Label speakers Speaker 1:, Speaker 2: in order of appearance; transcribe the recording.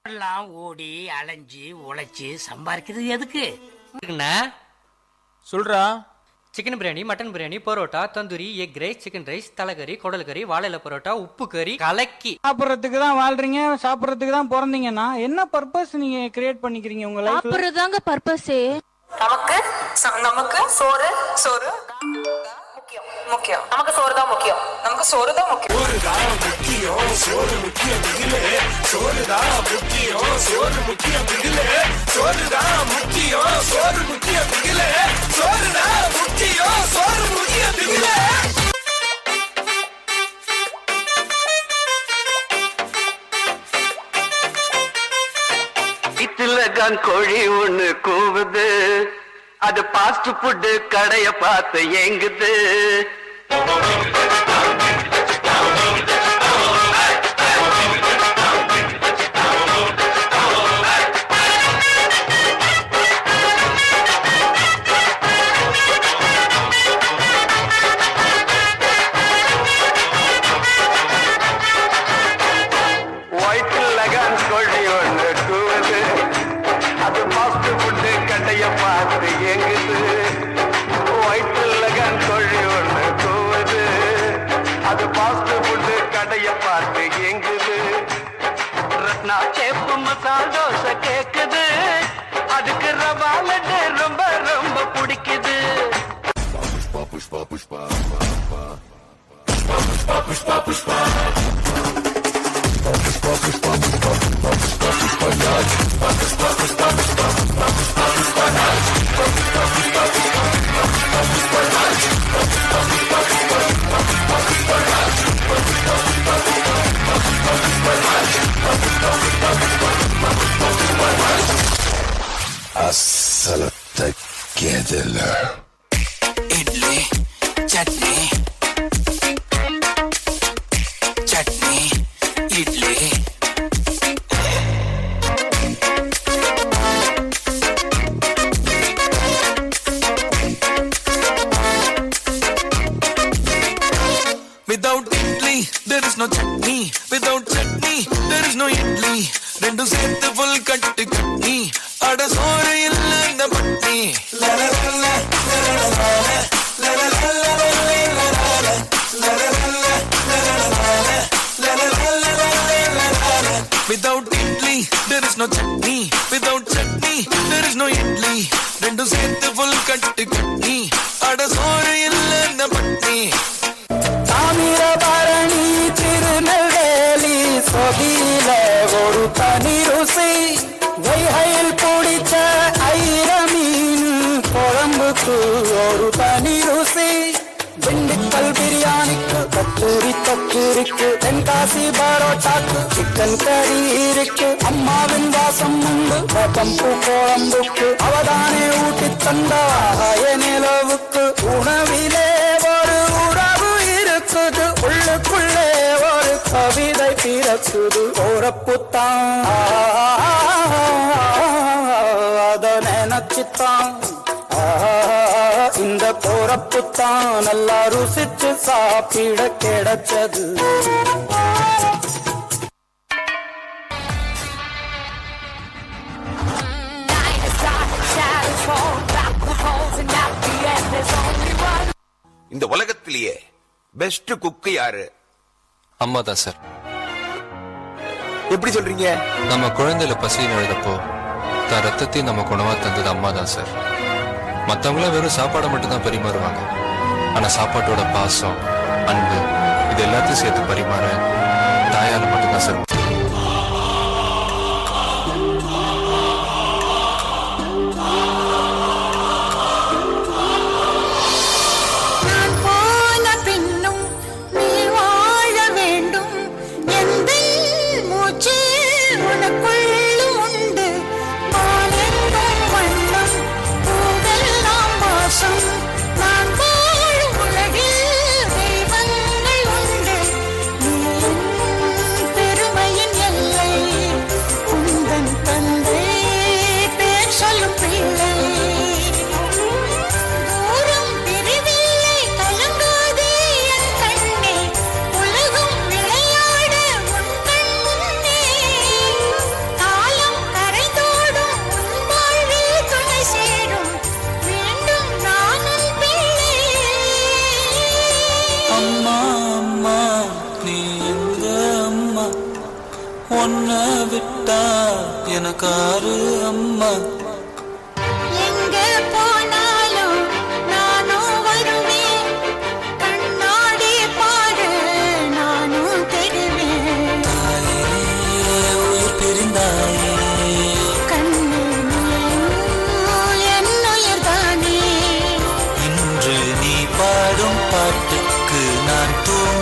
Speaker 1: எல்லாம் ஓடி அலைஞ்சு உழைச்சு சம்பாதிக்கிறது எதுக்கு?
Speaker 2: சொல்றா.
Speaker 3: Chicken biryani, mutton biryani, parotta, tandoori, egg rice, chicken rice, தலைக்கறி, குடல் கறி, வாழையில பரோட்டா, உப்பு கறி, கலக்கி
Speaker 2: சாப்பிட்றதுக்கு தான் வாழ்றீங்க, சாப்பிட்றதுக்கு தான் பிறந்தீங்கன்னா என்ன பர்பஸ் நீங்க கிரியேட் பண்ணிக்கிறீங்க உங்க லைஃப்ல?
Speaker 4: சாப்பிடுறதாங்க பர்பஸே.
Speaker 5: நமக்கு சோறு சோறு முக்கியம் முக்கியம். நமக்கு சோறு தான் முக்கியம். நமக்கு சோறு தான் முக்கியம்.
Speaker 6: சோறு தான் முக்கியம். சோறு முக்கியம் பிகிலே. சோறு தான் முக்கியம். சோறு முக்கியம் பிகிலே. சோறு தான் முக்கியம். சோறு முக்கியம் பிகிலே. சோறு தான் முக்கியம். சோறு முக்கியம் பிகிலே.
Speaker 7: இத்திலகான் கோழி ஒண்ணு கூவுது, அது பாஸ்ட் ஃபுட் கடைய பார்த்து ஏங்குது. ஒயிட்லகான் கோழி ஒண்ணு கூவுது, அது பாஸ்ட் ஃபுட் கடைய பார்த்து ஏங்குது. ஒயிட்லகான் கோழி ஒண்ணு கூவுது, அது பாஸ்ட் ஃபுட் கடைய பார்த்து ஏங்குது. ரத்னா சேப்பு மசால் தோசை கேக்குது, அதுக்கு ரவா லட்டு ரொம்ப ரொம்ப பிடிக்குது. Pushpa Pushpa Pushpa Pushpa Pushpa Pushpa
Speaker 6: அசலத்தை கேதல
Speaker 8: idli chutney chutney idli Without idli, there is no chutney. Without chutney, there is no idli. ரெண்டும் சேர்த்து full கட்டு கட்னி. அட சோறு இல்ல பட்னி. Without idli, there is no chutney. Without chutney, there is no idli. ரெண்டும் சேர்த்து full கட்டு கட்னி. அட சோறு இல்ல பட்னி.
Speaker 2: தாமிரபரணி திருநெல்வேலி சொதியில ஒரு தனி ருசி. வைகையில் பிடிச்ச ஐர மீன் குழம்புக்கு ஒரு தனி ருசி. திண்டுக்கல் பிரியாணிக்கு கத்தூரி தொக்கு இருக்கு. தென்காசி பரோட்டாக்கு சிக்கன் கறி இருக்கு. அம்மாவின் வாசம் உண்டு பம்பு குழம்புக்கு. அவதானே ஊட்டி தந்தாய நிலவுக்கு. உணவிலே ஒரு உறவு இருக்குது. உள்ளுக்குள்ளே ஒரு கவிதை பிறக்குது. ஓரப்புத்தான் அத நினைச்சுத்தான் இந்த போறப்புத்தான் நல்லா ருசிச்சு சாப்பிட கிடைச்சது.
Speaker 6: இந்த உலகத்திலேயே பெஸ்ட் குக்கு யாரு?
Speaker 9: அம்மா தான் சார்.
Speaker 6: எப்படி சொல்றீங்க?
Speaker 9: நம்ம குழந்தையில பசின்னு எழுதப்போ தான் ரத்தத்தையும் நம்ம உணவா தந்தது அம்மா தான் சார். மற்றவங்களாம் வெறும் சாப்பாடை மட்டும்தான் பரிமாறுவாங்க. ஆனா சாப்பாட்டோட பாசம், அன்பு இது எல்லாத்தையும் சேர்த்து பரிமாற தாயால மட்டும்தான் சார்.
Speaker 8: விட்டா எனக்காரு அம்மா.
Speaker 4: எங்க போனாலும் நானும் வருவேன், கண்ணாடி பாரு நானும் தெரிவேன்.
Speaker 8: தாயே உயிர் பிரிந்தாயே,
Speaker 4: கண்ணு என்னுயிர்தானே.
Speaker 8: இன்று நீ பாடும் பாட்டுக்கு நான் தூங்க